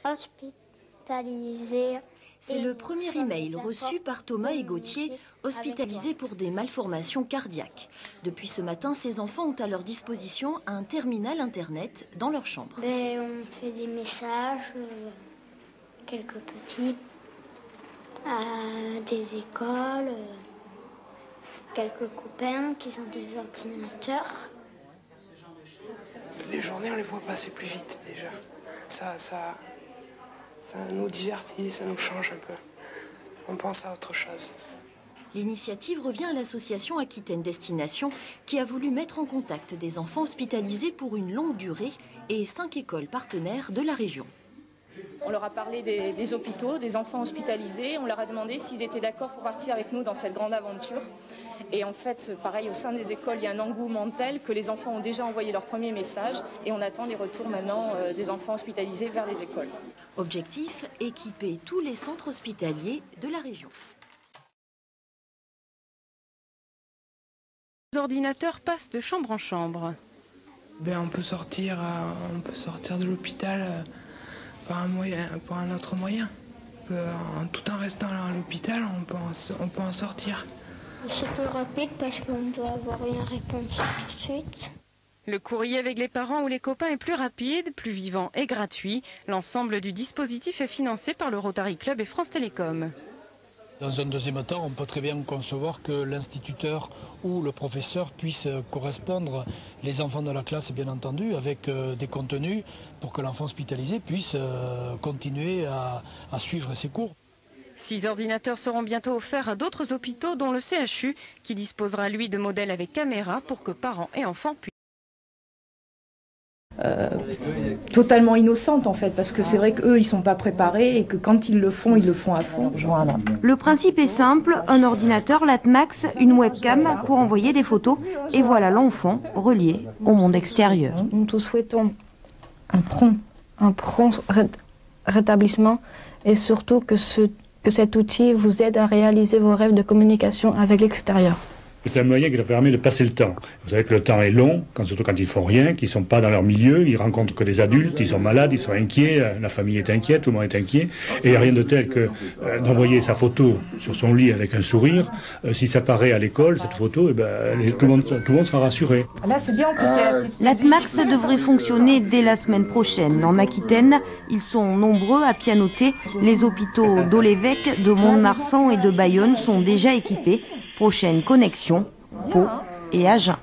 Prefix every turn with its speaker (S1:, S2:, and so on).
S1: hospitalisés.
S2: C'est le premier email reçu par Thomas et Gauthier, hospitalisés pour des malformations cardiaques. Depuis ce matin, ces enfants ont à leur disposition un terminal internet dans leur chambre.
S1: On fait des messages, quelques petits, à des écoles, quelques copains qui ont des ordinateurs.
S3: Les journées, on les voit passer plus vite déjà. Ça nous divertit, ça nous change un peu. On pense à autre chose.
S2: L'initiative revient à l'association Aquitaine Destination qui a voulu mettre en contact des enfants hospitalisés pour une longue durée et 5 écoles partenaires de la région.
S4: On leur a parlé des hôpitaux, des enfants hospitalisés. On leur a demandé s'ils étaient d'accord pour partir avec nous dans cette grande aventure. Et en fait, pareil, au sein des écoles, il y a un engouement tel que les enfants ont déjà envoyé leur premier message et on attend les retours maintenant des enfants hospitalisés vers les écoles.
S2: Objectif, équiper tous les centres hospitaliers de la région.
S5: Les ordinateurs passent de chambre en chambre.
S3: On peut sortir de l'hôpital par un autre moyen. Tout en restant là à l'hôpital, on peut en sortir.
S1: C'est plus rapide parce qu'on doit avoir une réponse tout de suite.
S5: Le courrier avec les parents ou les copains est plus rapide, plus vivant et gratuit. L'ensemble du dispositif est financé par le Rotary Club et France Télécom.
S6: Dans un deuxième temps, on peut très bien concevoir que l'instituteur ou le professeur puisse correspondre, les enfants de la classe bien entendu, avec des contenus pour que l'enfant hospitalisé puisse continuer à suivre ses cours.
S5: 6 ordinateurs seront bientôt offerts à d'autres hôpitaux, dont le CHU, qui disposera lui de modèles avec caméra pour que parents et enfants puissent.
S7: Totalement innocente en fait, parce que c'est vrai qu'eux ils sont pas préparés et que quand ils le font à fond. Voilà.
S8: Le principe est simple, un ordinateur, l'Atmax, une webcam pour envoyer des photos et voilà l'enfant relié au monde extérieur.
S7: Nous te souhaitons un prompt rétablissement et surtout que cet outil vous aide à réaliser vos rêves de communication avec l'extérieur.
S9: C'est un moyen qui leur permet de passer le temps. Vous savez que le temps est long, surtout quand ils font rien, qu'ils ne sont pas dans leur milieu, ils rencontrent que des adultes, ils sont malades, ils sont inquiets, la famille est inquiète, tout le monde est inquiet. Et il n'y a rien de tel que d'envoyer sa photo sur son lit avec un sourire. Si ça paraît à l'école, cette photo, tout le monde sera rassuré.
S7: Là, c'est bien que c'est...
S8: L'Atmax devrait fonctionner dès la semaine prochaine. En Aquitaine, ils sont nombreux à pianoter. Les hôpitaux d'Olévec, de Mont-de-Marsan et de Bayonne sont déjà équipés. Prochaine connexion, Pau et Agen.